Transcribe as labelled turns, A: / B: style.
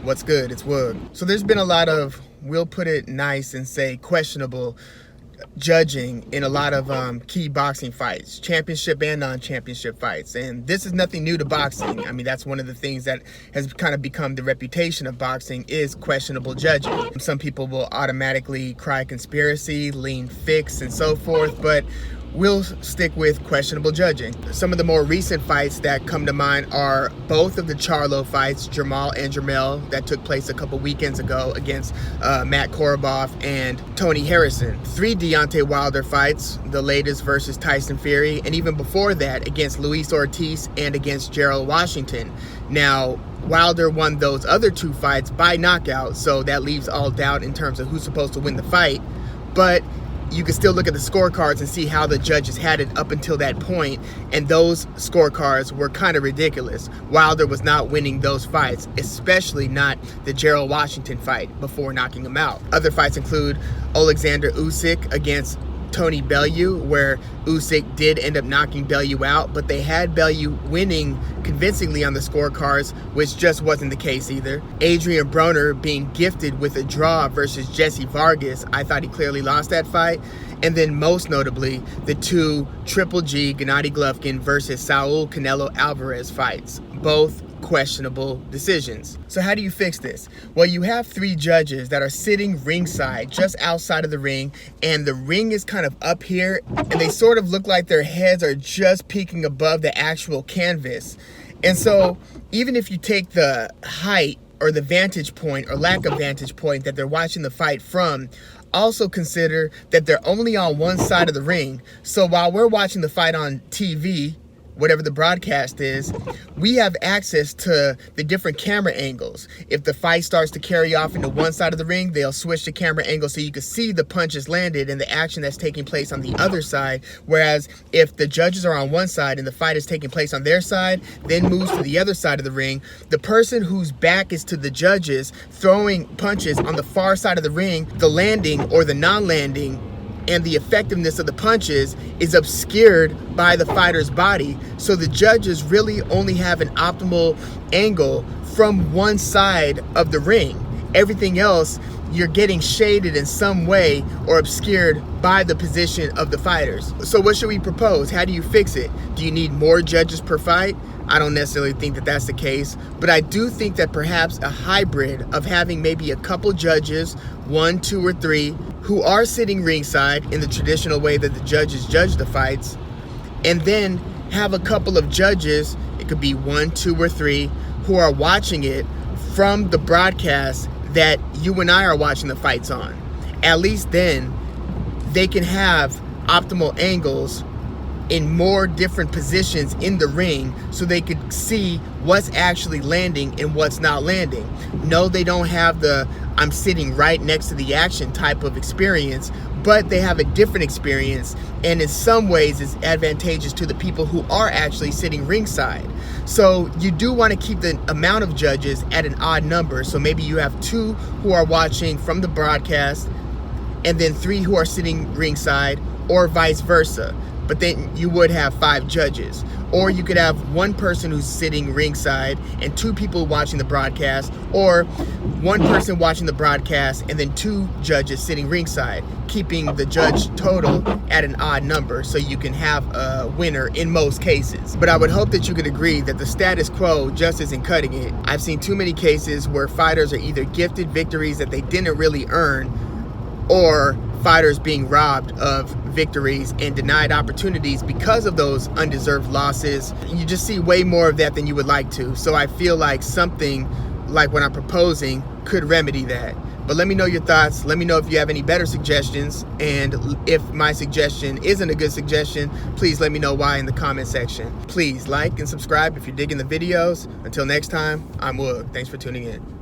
A: What's good? It's Wood. So there's been a lot of, we'll put it nice and say questionable judging in a lot of key boxing fights, championship and non-championship fights. And this is nothing new to boxing. I mean, that's one of the things that has kind of become the reputation of boxing is questionable judging. Some people will automatically cry conspiracy, lean fix, and so forth, but we'll stick with questionable judging. Some of the more recent fights that come to mind are both of the Charlo fights, Jermall and Jermell, that took place a couple weekends ago against Matt Korobov and Tony Harrison. 3 Deontay Wilder fights, the latest versus Tyson Fury, and even before that against Luis Ortiz and against Gerald Washington. Now, Wilder won those other 2 fights by knockout, so that leaves all doubt in terms of who's supposed to win the fight, but you can still look at the scorecards and see how the judges had it up until that point, and those scorecards were kind of ridiculous. Wilder was not winning those fights, especially not the Gerald Washington fight before knocking him out. Other fights include Alexander Usyk against Tony Bellew, where Usyk did end up knocking Bellew out, but they had Bellew winning convincingly on the scorecards, which just wasn't the case either. Adrian Broner being gifted with a draw versus Jesse Vargas. I thought he clearly lost that fight. And then most notably, the 2 Triple G Gennady Golovkin versus Saul Canelo Alvarez fights. Both questionable decisions. So how do you fix this? Well, you have 3 judges that are sitting ringside just outside of the ring, and the ring is kind of up here, and they sort of look like their heads are just peeking above the actual canvas. And so even if you take the height or the vantage point or lack of vantage point that they're watching the fight from, also consider that they're only on one side of the ring. So while we're watching the fight on TV, whatever the broadcast is, we have access to the different camera angles. If the fight starts to carry off into one side of the ring, they'll switch the camera angle so you can see the punches landed and the action that's taking place on the other side. Whereas if the judges are on one side and the fight is taking place on their side, then moves to the other side of the ring, the person whose back is to the judges throwing punches on the far side of the ring, the landing or the non-landing and the effectiveness of the punches is obscured by the fighter's body. So the judges really only have an optimal angle from one side of the ring. Everything else, you're getting shaded in some way or obscured by the position of the fighters. So what should we propose? How do you fix it? Do you need more judges per fight? I don't necessarily think that that's the case, but I do think that perhaps a hybrid of having maybe a couple judges, 1, 2, or 3, who are sitting ringside in the traditional way that the judges judge the fights, and then have a couple of judges, it could be 1, 2, or 3, who are watching it from the broadcast that you and I are watching the fights on. At least then they can have optimal angles in more different positions in the ring so they could see what's actually landing and what's not landing. No, they don't have the I'm sitting right next to the action type of experience, but they have a different experience, and in some ways it's advantageous to the people who are actually sitting ringside. So you do want to keep the amount of judges at an odd number. So maybe you have 2 who are watching from the broadcast and then 3 who are sitting ringside, or vice versa. But then you would have 5 judges. Or you could have 1 person who's sitting ringside and 2 people watching the broadcast, or 1 person watching the broadcast and then 2 judges sitting ringside, keeping the judge total at an odd number so you can have a winner in most cases. But I would hope that you could agree that the status quo just isn't cutting it. I've seen too many cases where fighters are either gifted victories that they didn't really earn, or fighters being robbed of victories and denied opportunities because of those undeserved losses. You just see way more of that than you would like to. So I feel like something like what I'm proposing could remedy that. But let me know your thoughts. Let me know if you have any better suggestions. And if my suggestion isn't a good suggestion, please let me know why in the comment section. Please like and subscribe if you're digging the videos. Until next time, I'm Wood. Thanks for tuning in.